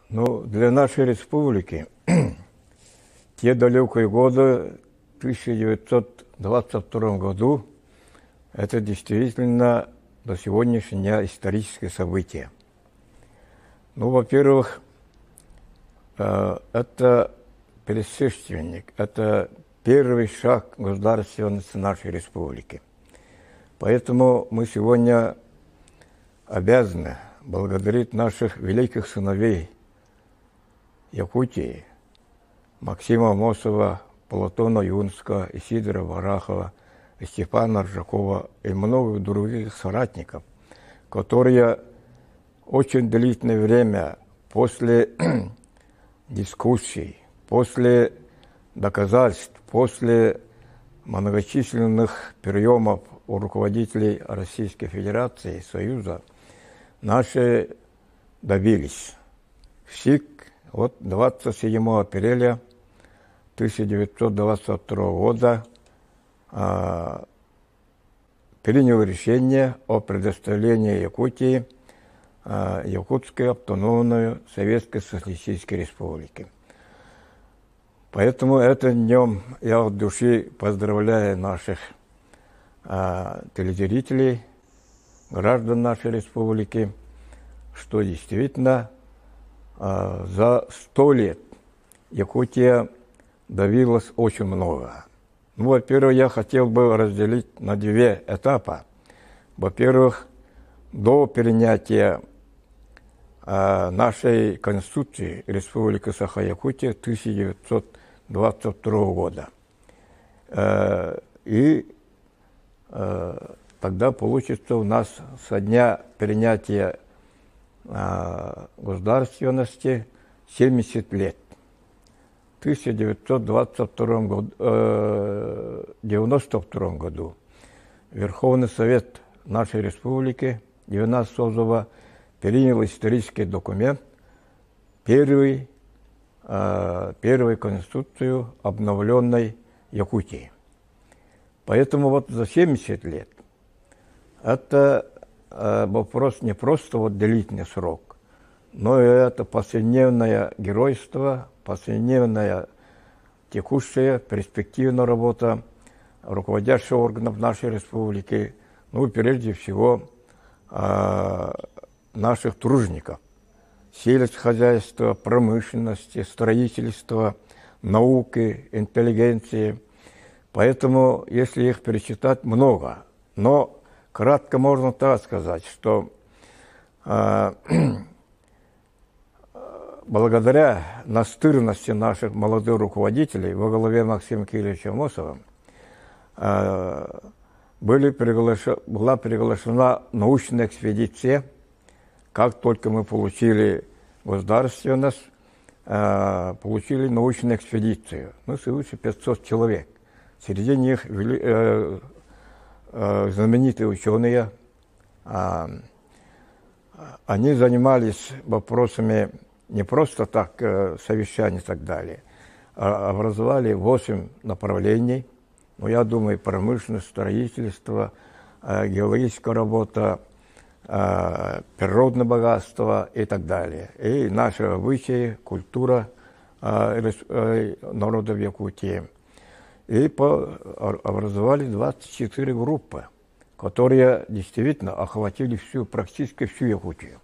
Ну, для нашей республики те далекие годы, в 1922 году, это действительно до сегодняшнего дня историческое событие. Ну, во-первых, это предшественник, это первый шаг государственности нашей республики. Поэтому мы сегодня обязаны благодарить наших великих сыновей Якутии, Максима Амосова, Платона Юнского, Исидора Варахова, Степана Ржакова и многих других соратников, которые очень длительное время после дискуссий, после доказательств, после многочисленных приемов у руководителей Российской Федерации, Союза, наши добились. ВСИК вот 27 апреля 1922 года принял решение о предоставлении Якутии Якутской автономной Советской Социалистической Республики. Поэтому этим днем я от души поздравляю наших телезрителей, граждан нашей республики, что действительно за 100 лет Якутия добилась очень много. Ну, во-первых, я хотел бы разделить на две этапа. Во-первых, до принятия нашей Конституции Республики Саха-Якутия 1922 года. И тогда получится у нас со дня принятия государственности 70 лет. В 1992 году Верховный Совет нашей республики 19 созыва принял исторический документ, первую конституцию обновленной Якутии. Поэтому вот за 70 лет это вопрос не просто вот длительный срок, но и это повседневное геройство, повседневная текущая перспективная работа руководящих органов нашей республики, ну, прежде всего, наших тружеников, сельского хозяйства, промышленности, строительства, науки, интеллигенции. Поэтому, если их перечитать, много. Но кратко можно так сказать, что благодаря настырности наших молодых руководителей во главе Максима Кирилловича Амосова была приглашена научная экспедиция. Как только мы получили государственность, получили научную экспедицию. Ну, свыше 500 человек. Среди них знаменитые ученые. Они занимались вопросами не просто так, совещаний и так далее, а образовали 8 направлений. Ну, я думаю, промышленность, строительство, геологическая работа, природное богатство и так далее. И наши обычаи, культура народов Якутии. И образовали 24 группы, которые действительно охватили практически всю Якутию.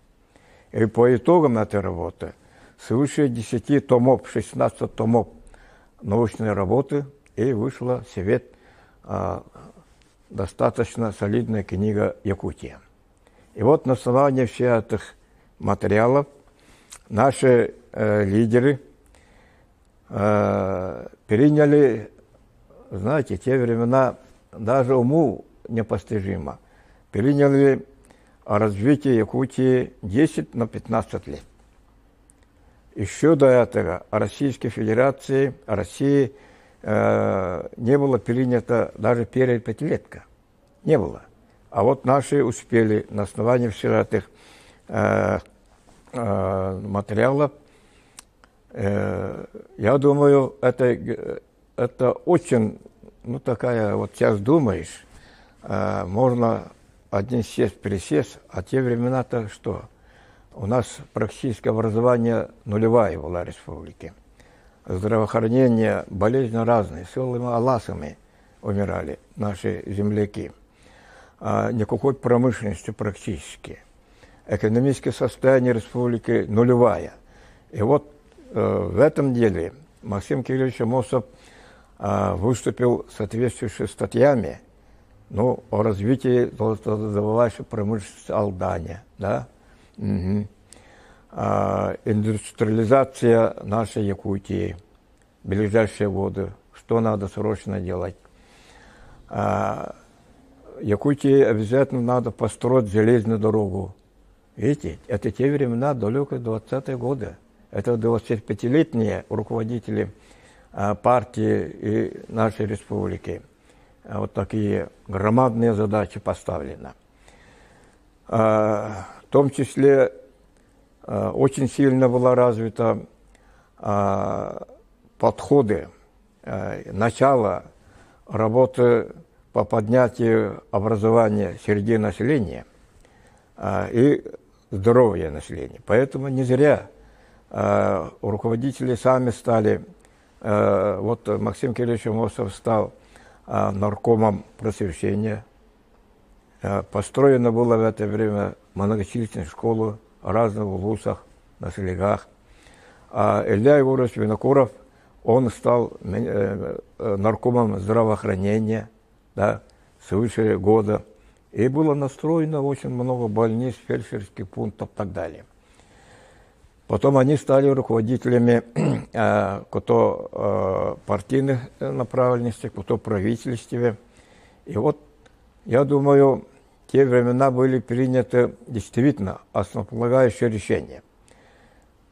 И по итогам этой работы свыше 10 томов, 16 томов научной работы, и вышла в свет достаточно солидная книга «Якутия». И вот на основании всех этих материалов наши лидеры приняли, знаете, те времена даже уму непостижимо, приняли о развитии Якутии 10 на 15 лет. Еще до этого о Российской Федерации, о России не было принято даже первая пятилетка. Не было. А вот наши успели на основании всех этих материалов. Я думаю, это очень, ну, такая, вот сейчас думаешь, можно один сесть, присесть, а те времена-то что? У нас практическое образование нулевая была в республике. Здравоохранение, болезни разные, селами аласами умирали наши земляки. Никакой промышленности практически. Экономическое состояние республики нулевая. И вот в этом деле Максим Кириллович Амосов выступил соответствующими статьями, ну, о развитии золотодобывающей промышленности Алдане, да? Индустриализация нашей Якутии, ближайшие годы, что надо срочно делать. Якутии обязательно надо построить железную дорогу. Видите, это те времена, далекие 20-е годы. Это 25-летние руководители партии и нашей республики. Вот такие громадные задачи поставлены. В том числе очень сильно была развита подходы, начало работы по поднятию образования среди населения и здоровья населения. Поэтому не зря руководители сами стали, вот Максим Кириллович Амосов стал наркомом просвещения. Построена была в это время многочисленная школа в разных вузах, на селегах. А Илья Егорович Винокуров, он стал наркомом здравоохранения, да, свыше года. И было настроено очень много больниц, фельдшерских пунктов и так далее. Потом они стали руководителями кто партийных направленностей, кто правительстве. И вот, я думаю, те времена были приняты действительно основополагающие решения.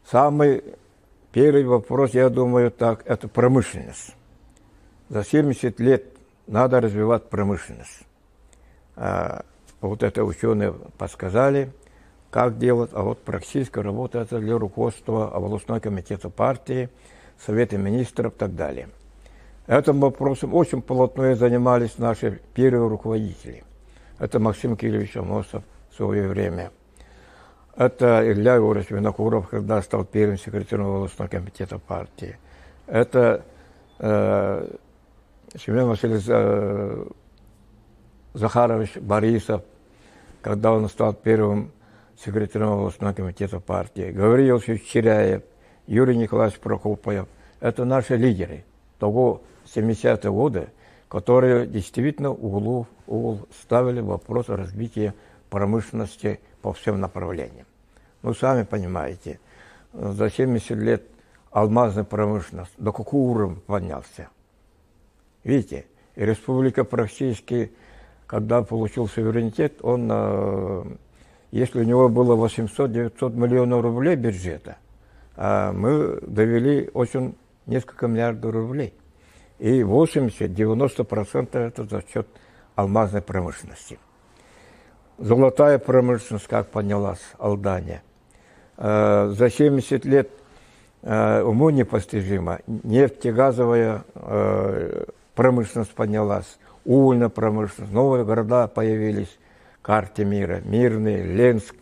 Самый первый вопрос, я думаю, так, это промышленность. За 70 лет надо развивать промышленность. Вот это ученые подсказали, как делать, а вот практическая работа это для руководства областного комитета партии, Совета министров и так далее. Этим вопросом очень плотно занимались наши первые руководители. Это Максим Кириллович Амосов в свое время. Это Илья Егорович Винокуров, когда стал первым секретарем областного комитета партии. Это Семен Васильевич Захарович Борисов, когда он стал первым секретарем областного комитета партии. Гаврий Иосифович Черяев, Юрий Николаевич Прокопьев. Это наши лидеры того 70-е годы, которые действительно угол ставили вопрос о развитии промышленности по всем направлениям. Ну, сами понимаете, за 70 лет алмазная промышленность до какого уровня поднялся. Видите, и республика практически, когда получил суверенитет, он, если у него было 800-900 миллионов рублей бюджета, мы довели очень несколько миллиардов рублей. И 80-90% это за счет алмазной промышленности. Золотая промышленность как поднялась, Алдане. За 70 лет уму непостижимо. Нефтегазовая промышленность поднялась, угольная промышленность, новые города появились в карте мира. Мирный, Ленск,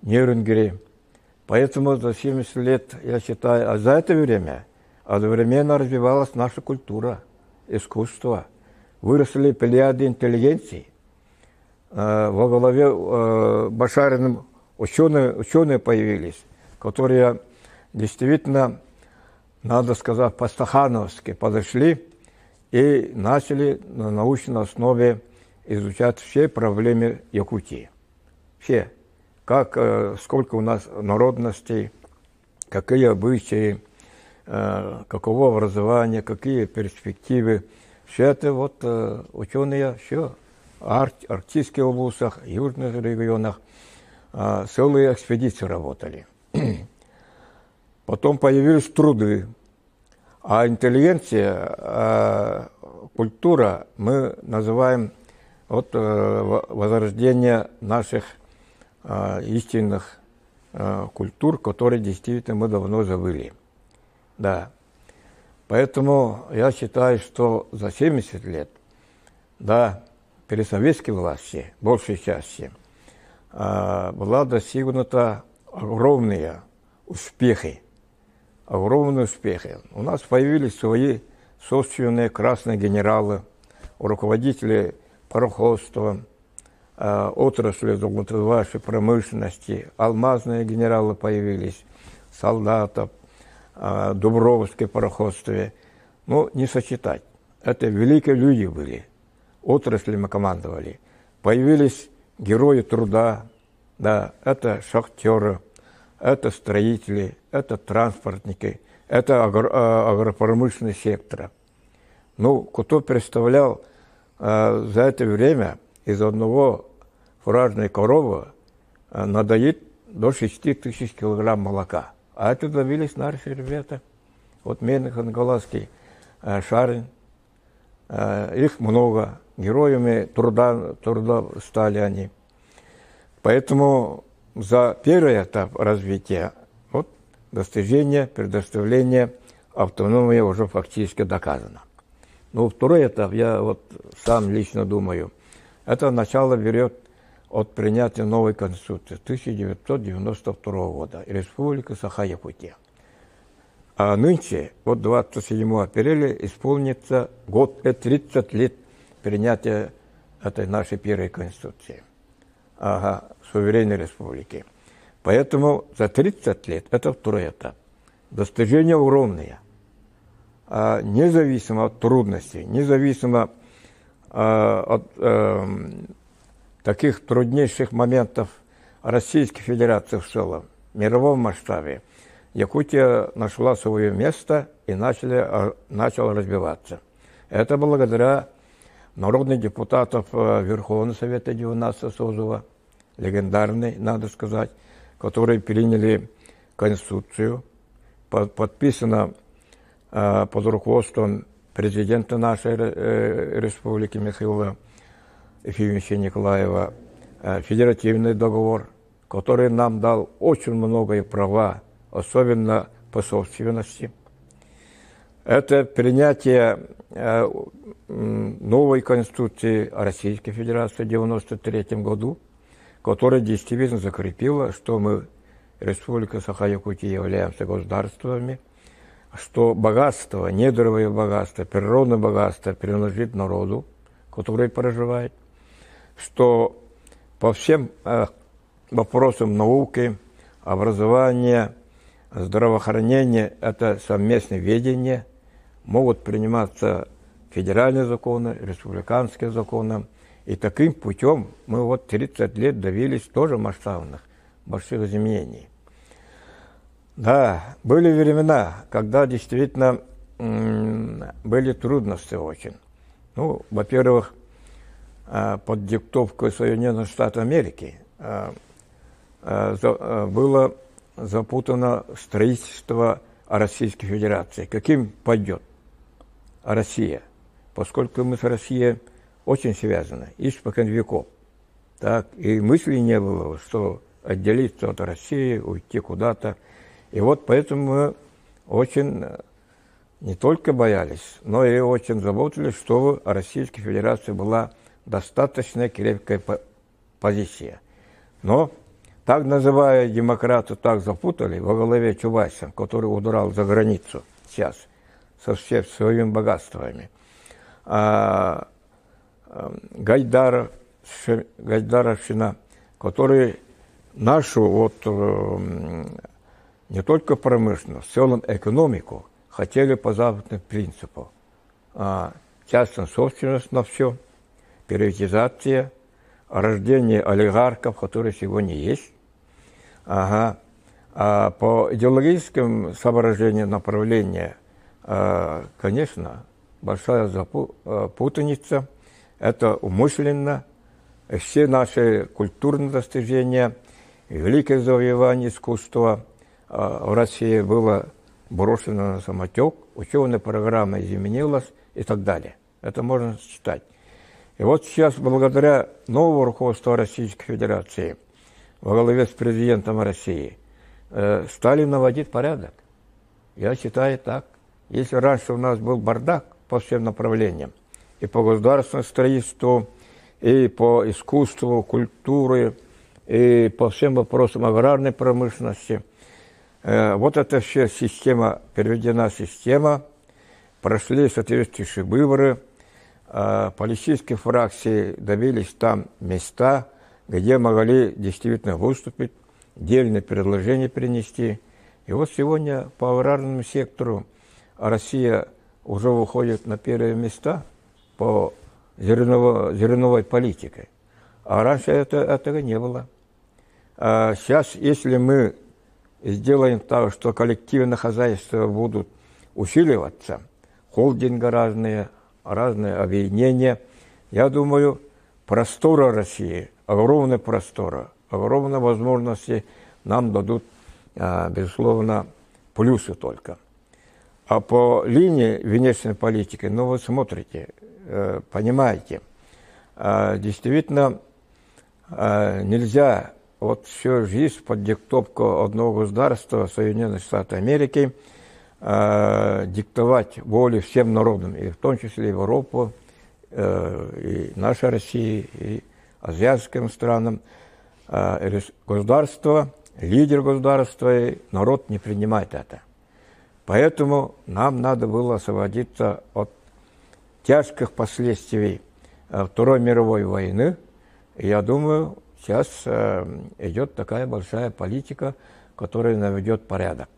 Нюрнберг. Поэтому за 70 лет, я считаю, а за это время одновременно развивалась наша культура, искусство. Выросли плеяды интеллигенции. Во главе Башариным ученые появились, которые действительно, надо сказать, по-стахановски подошли и начали на научной основе изучать все проблемы Якутии. Все. Сколько у нас народностей, какие обычаи, каково образование, какие перспективы. Все это вот ученые, все, арктических областях, южных регионах, целые экспедиции работали. Потом появились труды. А интеллигенция, культура мы называем вот, возрождение наших истинных культур, которые действительно мы давно забыли. Да. Поэтому я считаю, что за 70 лет, да, при советской власти, большей части, была достигнута огромные успехи. Огромные успехи. У нас появились свои собственные красные генералы, руководители пароходства, отрасли золотодобывающей промышленности, алмазные генералы появились, солдатов, Дубровское пароходство. Ну, не сочетать. Это великие люди были, отраслями командовали. Появились герои труда, да, это шахтеры, это строители, это транспортники, это агропромышленный сектор. Ну, кто представлял за это время из одного фуражной коровы надоит до 6000 килограмм молока. А это добились наши ребята. Вот Менехан, Голландский, Шарин, их много. Героями труда стали они. Поэтому за первый этап развития вот, достижение, предоставление автономии уже фактически доказано. Но второй этап, я вот сам лично думаю, это начало берет от принятия новой Конституции 1992 года, Республика Саха-Якутия. А нынче, вот 27 апреля, исполнится год, 30 лет принятия этой нашей первой Конституции, суверенной республики. Поэтому за 30 лет это второй этап. Достижения огромные. Независимо от трудностей, независимо от таких труднейших моментов Российской Федерации в целом, в мировом масштабе, Якутия нашла свое место и начала развиваться. Это благодаря народных депутатов Верховного Совета 19 созыва, легендарный, надо сказать, которые приняли Конституцию, подписано под руководством президента нашей республики Михаила Ефимовича Николаева федеративный договор, который нам дал очень многое права, особенно по собственности. Это принятие новой Конституции Российской Федерации в 1993 году, которая действительно закрепила, что мы, Республика Саха-Якутия, являемся государствами, что богатство, недровое богатство, природное богатство принадлежит народу, который проживает, что по всем вопросам науки, образования, здравоохранения, это совместное ведение, могут приниматься федеральные законы, республиканские законы. И таким путем мы вот 30 лет добились тоже масштабных, больших изменений. Да, были времена, когда действительно были трудности очень. Ну, во-первых, под диктовкой Соединенных Штатов Америки было запутано строительство Российской Федерации. Каким пойдет Россия? Поскольку мы с Россией очень связаны, испокон веков. Так, и мысли не было, что отделиться от России, уйти куда-то. И вот поэтому мы очень не только боялись, но и очень заботились, чтобы у Российской Федерации была достаточно крепкая позиция. Но так называя демократов так запутали во главе Чубайса, который удрал за границу сейчас со всеми своими богатствами. Гайдаровщина, который нашу вот, не только промышленность, в целом экономику хотели по западным принципам. Частная собственность на все, приватизация, рождение олигархов, которые сегодня есть. А по идеологическим соображениям направления, конечно, большая путаница. Это умышленно. Все наши культурные достижения, великое завоевание искусства в России было брошено на самотек, ученая программа изменилась и так далее. Это можно читать. И вот сейчас, благодаря новому руководству Российской Федерации, во главе с президентом России, стали наводить порядок. Я считаю так. Если раньше у нас был бардак по всем направлениям, и по государственному строительству, и по искусству, культуре, и по всем вопросам аграрной промышленности. Вот эта вся система, переведена система, прошли соответствующие выборы, политические фракции добились там места, где могли действительно выступить, дельные предложения принести. И вот сегодня по аграрному сектору Россия уже выходит на первые места по зерновой политике. А раньше этого не было. А сейчас, если мы сделаем так, что коллективные хозяйства будут усиливаться, холдинги разные объединения, я думаю, простора России, огромная простора, огромные возможности нам дадут, безусловно, плюсы только. А по линии внешней политики, ну вы смотрите, понимаете, действительно нельзя вот всю жизнь под диктовку одного государства, Соединенных Штатов Америки, диктовать волю всем народам, и в том числе Европу, и нашей России, и азиатским странам. Государство, лидер государства и народ не принимает это. Поэтому нам надо было освободиться от тяжких последствий Второй мировой войны. И я думаю, сейчас идет такая большая политика, которая наведет порядок.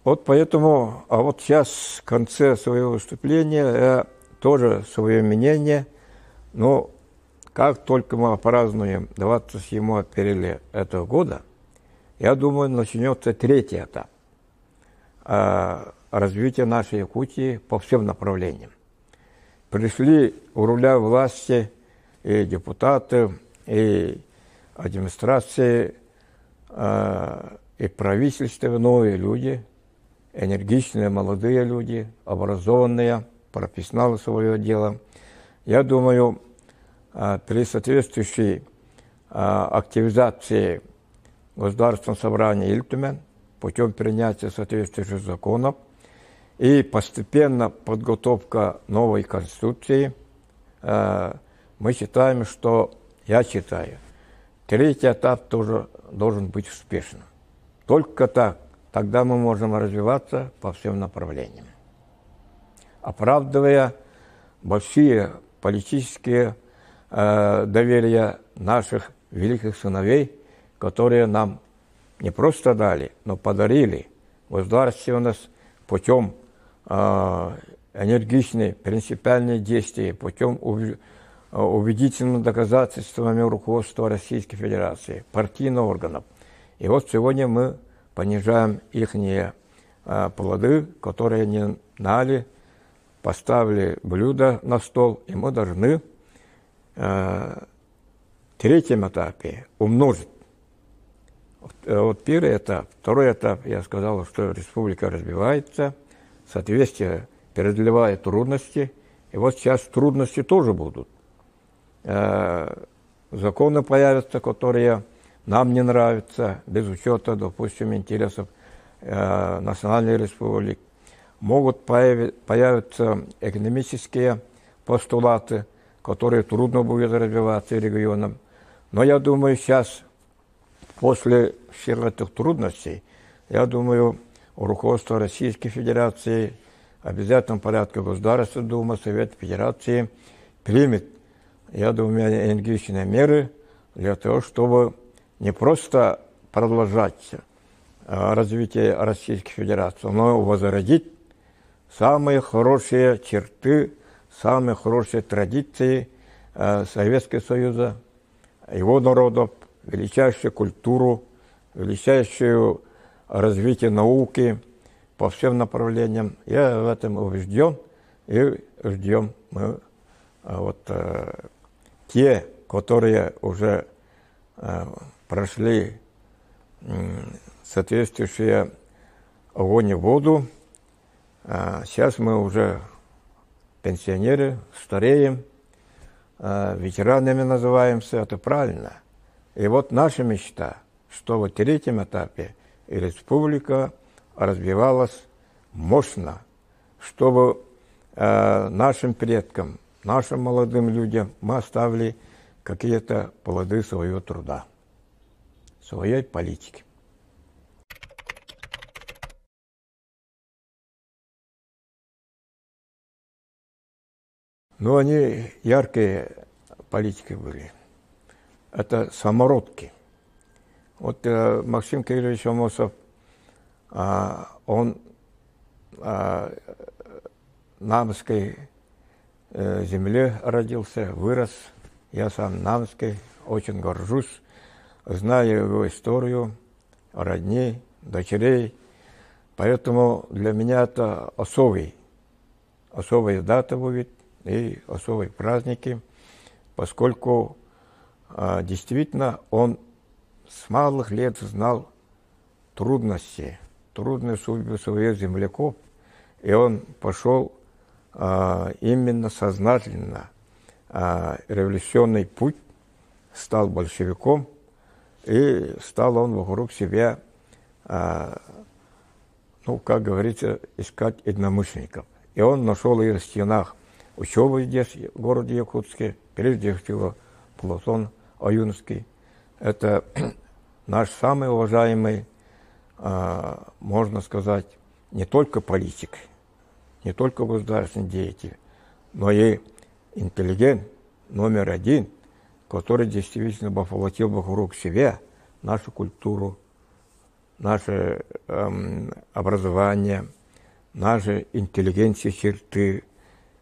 Вот поэтому, а вот сейчас в конце своего выступления я тоже свое мнение, но как только мы празднуем 27 апреля этого года, я думаю, начнется третий этап развития нашей Якутии по всем направлениям. Пришли у руля власти и депутаты, и администрации, и правительство, новые люди, энергичные молодые люди, образованные, профессионалы своего дела. Я думаю, при соответствующей активизации Государственного собрания Ильтумен путем принятия соответствующих законов и постепенно подготовка новой Конституции, мы считаем, что, я считаю, третий этап тоже должен быть успешным. Только так, тогда мы можем развиваться по всем направлениям, оправдывая большие политические доверия наших великих сыновей, которые нам не просто дали, но подарили государственность путем энергичной, принципиальной действия, путем убедительными доказательствами руководства Российской Федерации, партийных органов. И вот сегодня мы понижаем их плоды, которые они дали, поставили блюдо на стол, и мы должны в третьем этапе умножить. Вот первый этап. Второй этап, я сказал, что республика развивается, соответствие преодолевает трудности. И вот сейчас трудности тоже будут. Законы появятся, которые нам не нравятся, без учета, допустим, интересов национальной республики. Могут появиться экономические постулаты, которые трудно будет развиваться регионам. Но я думаю, сейчас, после всех этих трудностей, я думаю, руководство Российской Федерации, в обязательном порядке Государственная Дума, Совет Федерации примет, я думаю, энергичные меры для того, чтобы не просто продолжать развитие Российской Федерации, но и возродить самые хорошие черты, самые хорошие традиции Советского Союза, его народов, величайшую культуру, величайшее развитие науки по всем направлениям. Я в этом убежден, и ждем мы те, которые уже прошли соответствующие огонь и воду. Сейчас мы уже пенсионеры, стареем, ветеранами называемся, это правильно. И вот наша мечта, что в третьем этапе республика развивалась мощно, чтобы нашим предкам, нашим молодым людям мы оставили какие-то плоды своего труда, своей политики. Но они яркие политики были. Это самородки. Вот Максим Кириллович Амосов, он на Намской земле родился, вырос. Я сам Намский, очень горжусь, знаю его историю, родней, дочерей. Поэтому для меня это особая дата будет и особые праздники, поскольку действительно он с малых лет знал трудные судьбы своих земляков, и он пошел именно сознательно революционный путь, стал большевиком, и стал он вокруг себя, ну, как говорится, искать единомышленников. И он нашел и в стенах учебы здесь, в городе Якутске, прежде всего Платон Аюнский. Это наш самый уважаемый, можно сказать, не только политик, не только государственный деятель, но и интеллигент номер один, который действительно воплотил вокруг себя нашу культуру, наше образование, наши интеллигенции, черты,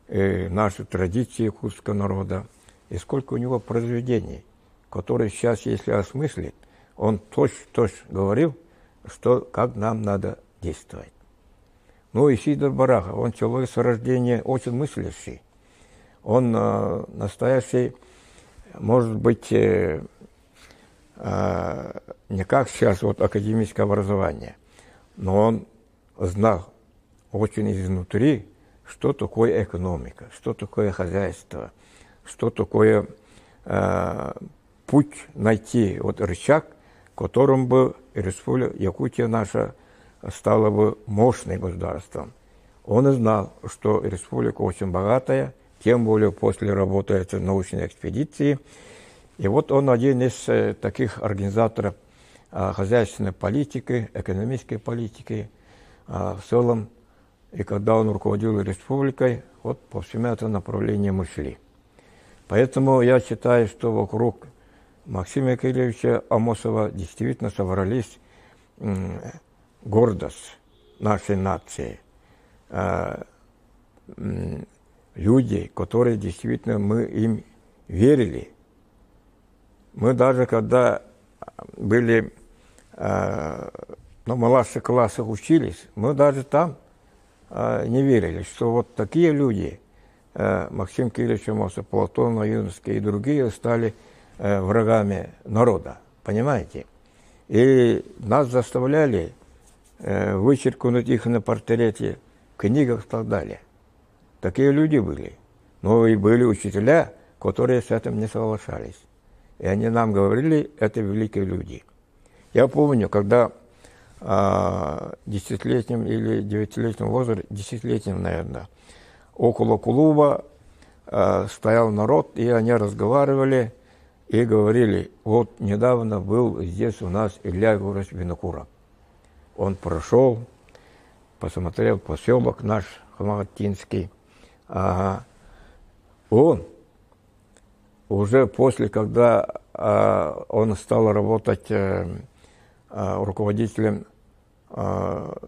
наши традиции якутского народа. И сколько у него произведений, которые сейчас, если осмыслить, он точно говорил, что как нам надо действовать. Ну и Сидор Барахов, он человек с рождения очень мыслящий. Он настоящий, может быть, не как сейчас вот академическое образование, но он знал очень изнутри, что такое экономика, что такое хозяйство, что такое путь найти, вот рычаг, которым бы республика Якутия наша стала бы мощным государством. Он и знал, что республика очень богатая, тем более после работы этой научной экспедиции. И вот он один из таких организаторов хозяйственной политики, экономической политики в целом. И когда он руководил республикой, вот по всему этому направлению мы шли. Поэтому я считаю, что вокруг Максима Кирилловича Амосова действительно собрались гордость нашей нации, люди, которые действительно мы им верили. Мы даже когда были на младших классах учились, мы даже там не верили, что вот такие люди, Максим Кириллович Амосов, Платон Аюнский и другие, стали врагами народа, понимаете? И нас заставляли вычеркнуть их на портрете, в книгах и так далее. Такие люди были. Но и были учителя, которые с этим не соглашались. И они нам говорили, это великие люди. Я помню, когда в 10-летнем или 9-летнем возрасте, 10-летнем, наверное, около клуба стоял народ, и они разговаривали и говорили, вот недавно был здесь у нас Илья Егорович Винокуров. Он прошел, посмотрел поселок наш Хамагатинский. Он уже после, когда он стал работать руководителем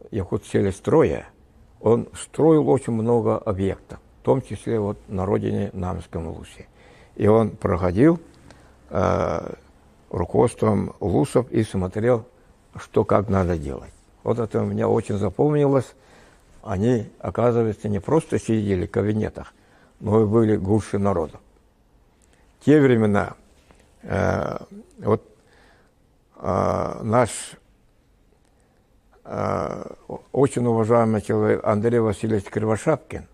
Якутселестроя, он строил очень много объектов, в том числе вот на родине Намском Лусе. И он проходил руководством Лусов и смотрел, что как надо делать. Вот это у меня очень запомнилось. Они, оказывается, не просто сидели в кабинетах, но и были гуще народа. В те времена вот наш очень уважаемый человек Андрей Васильевич Кривошапкин,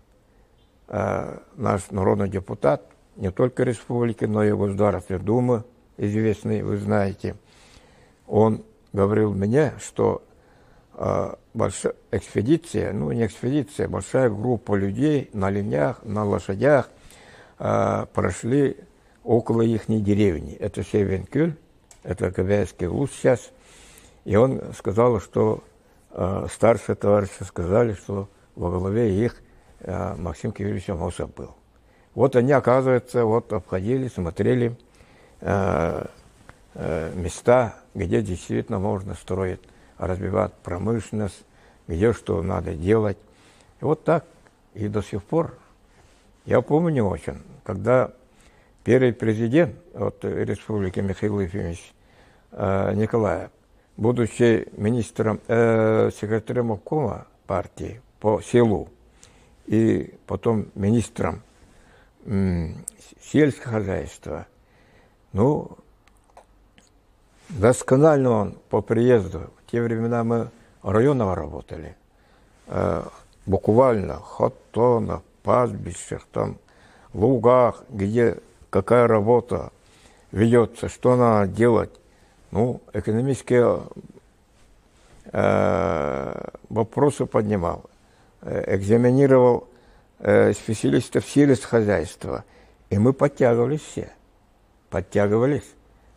наш народный депутат, не только республики, но и Государственной Думы, известный, вы знаете, он говорил мне, что большая экспедиция, ну не экспедиция, большая группа людей на оленях, на лошадях прошли около их деревни. Это Севенкюль, это Ковяйский луз сейчас. И он сказал, что старшие товарищи сказали, что во главе их Максим Кириллович Амосов был. Вот они, оказывается, вот обходили, смотрели места, где действительно можно строить, развивать промышленность, где что надо делать. И вот так и до сих пор. Я помню очень, когда первый президент от республики Михаил Ефимович Николаев, будучи министром, секретарем обкома партии по селу и потом министром сельского хозяйства, ну, досконально он по приезду, в те времена мы районово работали, буквально хатонах, пастбищах, там, лугах, где какая работа ведется, что надо делать. Ну, экономические вопросы поднимал, экзаменировал специалистов сельскохозяйства. И мы подтягивались все,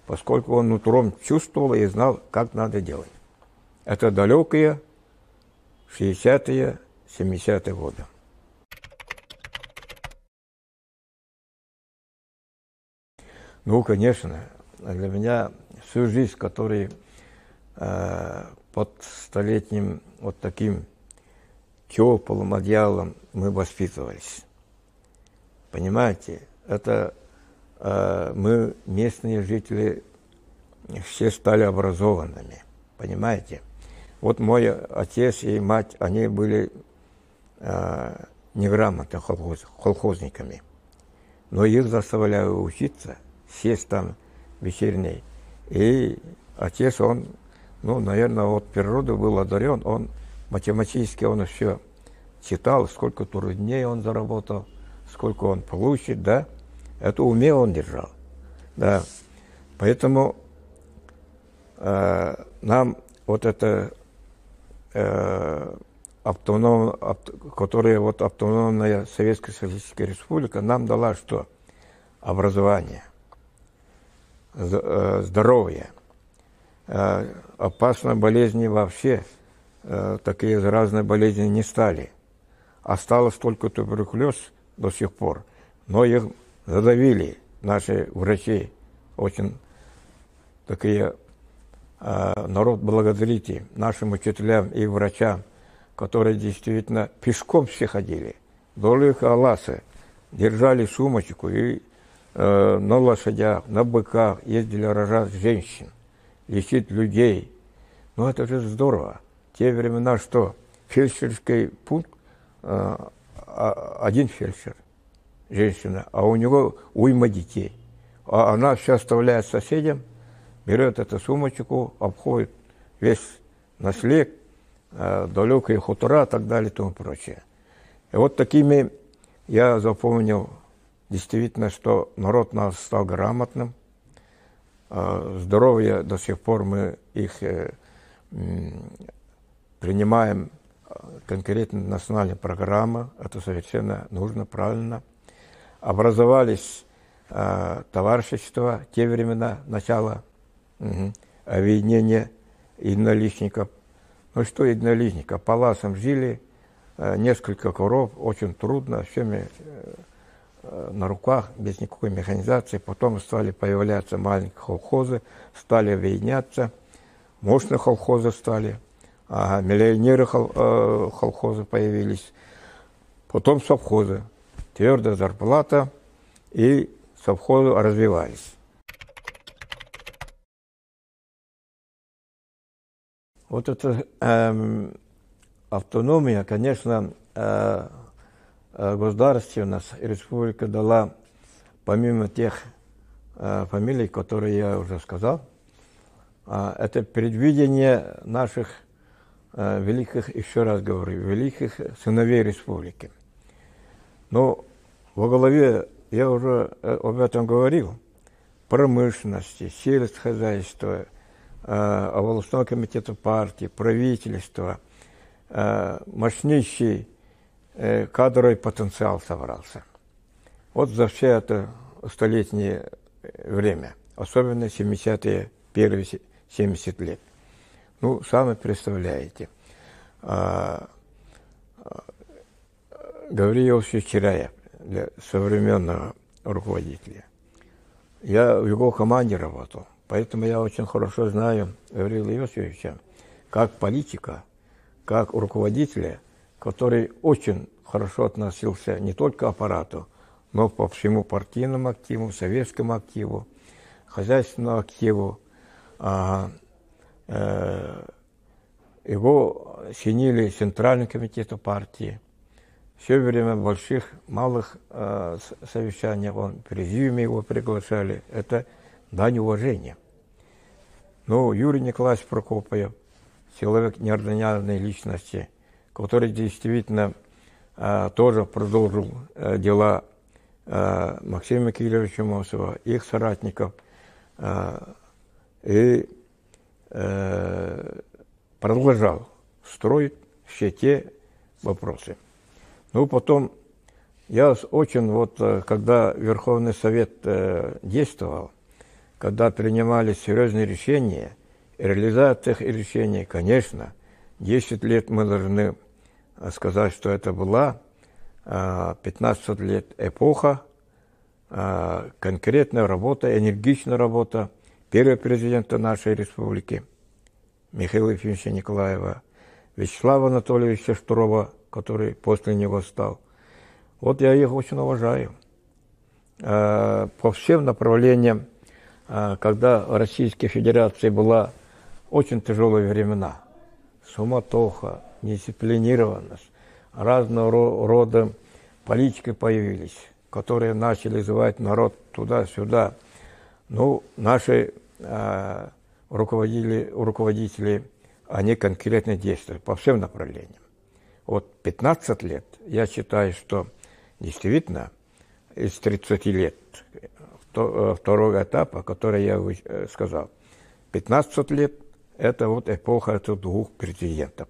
поскольку он нутром чувствовал и знал, как надо делать. Это далекие 60-е, 70-е годы. Ну, конечно, для меня всю жизнь, который под столетним вот таким теплым одеялом мы воспитывались. Понимаете, это мы, местные жители, все стали образованными, понимаете. Вот мой отец и мать, они были неграмотными колхозниками, но их заставляли учиться, сесть там вечерней. И отец, он, ну, наверное, от природы был одарен, он математически он все читал, сколько трудней он заработал, сколько он получит, да, это уме он держал, да. Поэтому нам вот это которая вот автономная Советская Социалистическая Республика нам дала что? Образование, здоровье, опасные болезни вообще, такие разные болезни не стали. Осталось только туберкулез до сих пор, но их задавили наши врачи, очень такие, народ благодарите нашим учителям и врачам, которые действительно пешком все ходили, вдоль их Аласы, держали сумочку и на лошадях, на быках ездили рожать женщин, лечить людей. Ну это же здорово. В те времена что? Фельдшерский пункт, один фельдшер, женщина, а у него уйма детей. А она все оставляет соседям, берет эту сумочку, обходит весь наслед, далекие хутора и так далее и тому прочее. И вот такими я запомнил действительно, что народ наш стал грамотным, здоровье до сих пор мы их принимаем, конкретно национальная программа, это совершенно нужно, правильно. Образовались товарищества, те времена, начало объединения единоличников. Ну что единоличников, по ласам жили, несколько коров, очень трудно, всеми на руках, без никакой механизации. Потом стали появляться маленькие колхозы, стали объединяться, мощные колхозы стали, миллионеры колхозы появились, потом совхозы, твердая зарплата, и совхозы развивались. Вот эта автономия, конечно, государственность, республика дала, помимо тех фамилий, которые я уже сказал, это предвидение наших великих, еще раз говорю, великих сыновей республики. Но во главе, я уже об этом говорил, промышленности, сельскохозяйства, областного комитета партии, правительства, мощнейший кадровый потенциал собрался. Вот за все это столетнее время, особенно 70-е, первые 70 лет. Ну, сами представляете, Гавриил Иосифович Чиряев для современного руководителя. Я в его команде работал, поэтому я очень хорошо знаю Гавриила Иосифовича как политика, как руководителя, который очень хорошо относился не только к аппарату, но по всему партийному активу, советскому активу, хозяйственному активу. Его чинили Центральный комитет партии. Все время больших, малых совещаний, он в президиуме его приглашали. Это дань уважения. Ну, Юрий Николаевич Прокопьев, человек неординарной личности, который действительно тоже продолжил дела Максима Кирилловича Мосова, их соратников, и продолжал строить все те вопросы. Ну, потом я очень, когда Верховный Совет действовал, когда принимались серьезные решения, и реализация этих решений, конечно, 10 лет мы должны сказать, что это была 15 лет эпоха, конкретная работа, энергичная работа первого президента нашей республики Михаила Ефимовича Николаева, Вячеслава Анатольевича Штурова, который после него стал. Вот я их очень уважаю. По всем направлениям, когда в Российской Федерации была очень тяжелые времена, суматоха, недисциплинированность, разного рода политики появились, которые начали звать народ туда-сюда. Ну, наши руководители, они конкретно действуют по всем направлениям. Вот 15 лет, я считаю, что действительно из 30 лет второго этапа, который я сказал, 15 лет – это вот эпоха этих двух президентов.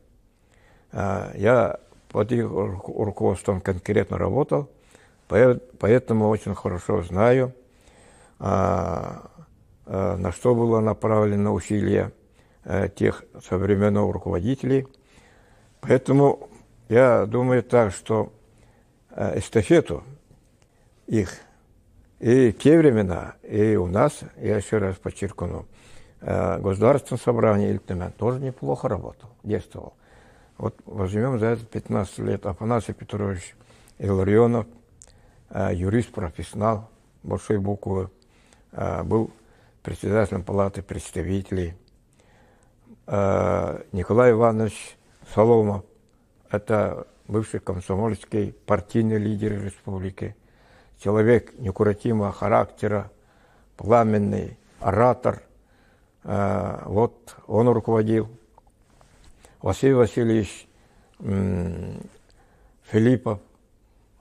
Я под их руководством конкретно работал, поэтому очень хорошо знаю, на что было направлено усилие тех современных руководителей. Поэтому я думаю так, что эстафету их и в те времена, и у нас, я еще раз подчеркну, Государственное собрание Ильтемент тоже неплохо работал, действовал. Вот возьмем за это 15 лет Афанасий Петрович Илларионов, юрист, профессионал, большой буквы, был председателем Палаты представителей. Николай Иванович Соломов, это бывший комсомольский партийный лидер республики, человек неукротимого характера, пламенный оратор. Вот он руководил. Василий Васильевич Филиппов,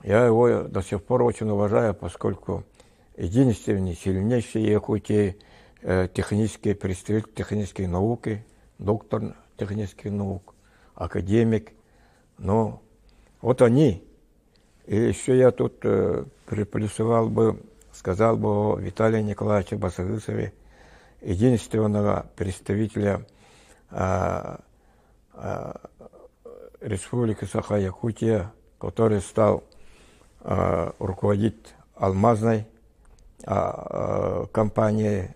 я его до сих пор очень уважаю, поскольку единственный, сильнейший Якутии технический представитель технической науки, доктор технических наук, академик. Но вот они. И еще я тут приплюсовал бы, сказал бы о Виталии Николаевиче Басагысове, единственного представителя Республики Саха-Якутия, который стал руководить алмазной компанией,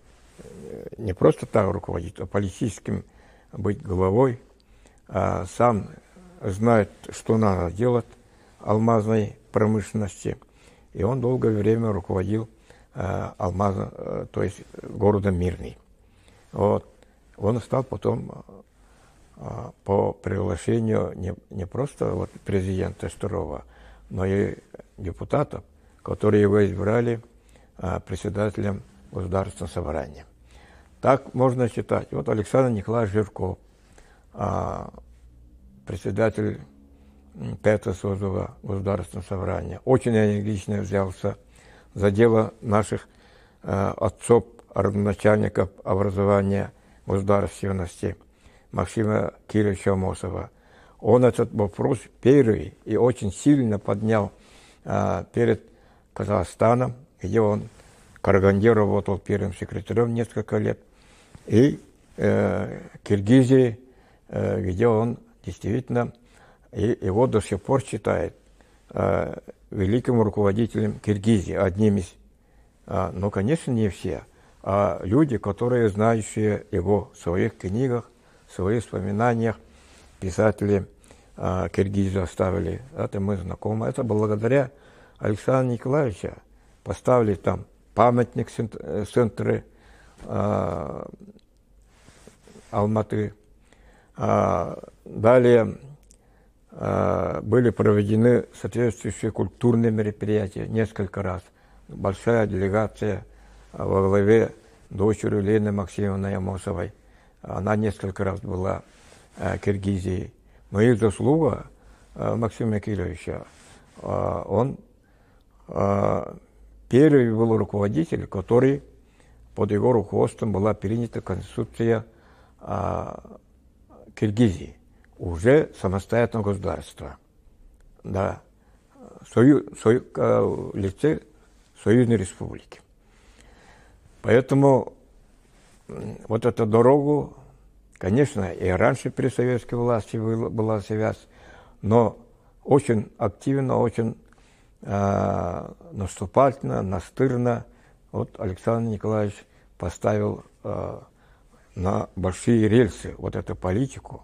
не просто так руководить, а политическим быть главой, сам знает, что надо делать алмазной промышленности. И он долгое время руководил то есть городом Мирный. Вот. Он стал потом по приглашению не просто вот президента Штурова, но и депутатов, которые его избрали председателем Государственного собрания. Так можно считать. Вот Александр Николаевич Жирков, председатель Пятого созыва Государственного собрания, очень энергично взялся за дело наших отцов, родоначальников образования государственности Максима Кирилловича Мосова. Он этот вопрос первый и очень сильно поднял перед Казахстаном, где он Караганде работал первым секретарем несколько лет. И Киргизии, где он действительно, и его до сих пор считает великим руководителем Киргизии, одним из, но, конечно, не все, а люди, которые знающие его в своих книгах, в своих воспоминаниях, писатели Киргизии оставили, это мы знакомы. Это благодаря Александру Николаевичу поставили там памятник в центре Алматы. Далее были проведены соответствующие культурные мероприятия несколько раз. Большая делегация во главе дочерью Лены Максимовны Амосовой. Она несколько раз была в Киргизии. Но их заслуга Максима Кирилловича, он первый был руководитель, который под его руководством была принята Конституция Киргизии, уже самостоятельное государство, да, в лице Союзной Республики. Поэтому вот эту дорогу, конечно, и раньше при советской власти была связь, но очень активно, очень наступательно, настырно вот Александр Николаевич поставил на большие рельсы вот эту политику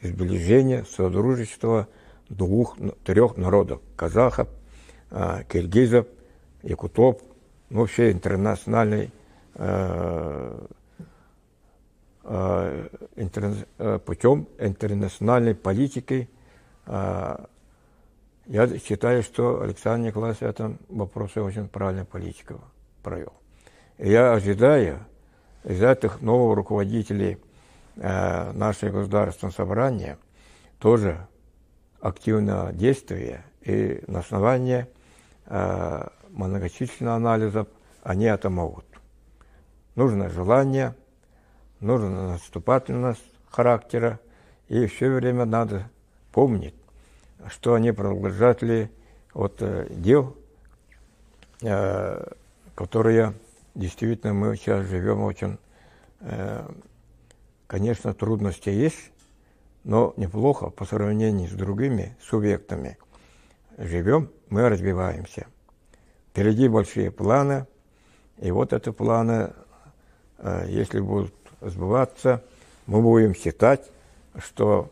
сближения, содружества трех народов: казахов, киргизов, якутов, ну, вообще интернациональной путем интернациональной политики. Я считаю, что Александр Николаевич в этом вопросе очень правильную политику провел. И я ожидаю из этих новых руководителей нашего Государственного собрания тоже активного действия, и на основании многочисленных анализов они это могут. Нужно желание, нужна наступательность характера, и все время надо помнить, что они продолжатели вот дел, которые действительно мы сейчас живем очень, конечно, трудности есть, но неплохо по сравнению с другими субъектами живем, мы развиваемся. Впереди большие планы, и вот эти планы, если будут сбываться, мы будем считать, что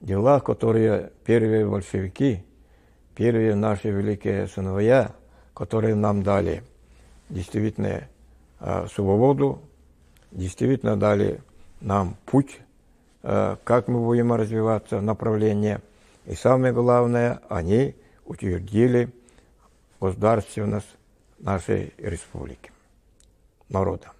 дела, которые первые большевики, первые наши великие сыновья, которые нам дали действительно свободу, действительно дали нам путь, как мы будем развиваться, направление. И самое главное, они утвердили государственность нашей республики, народа.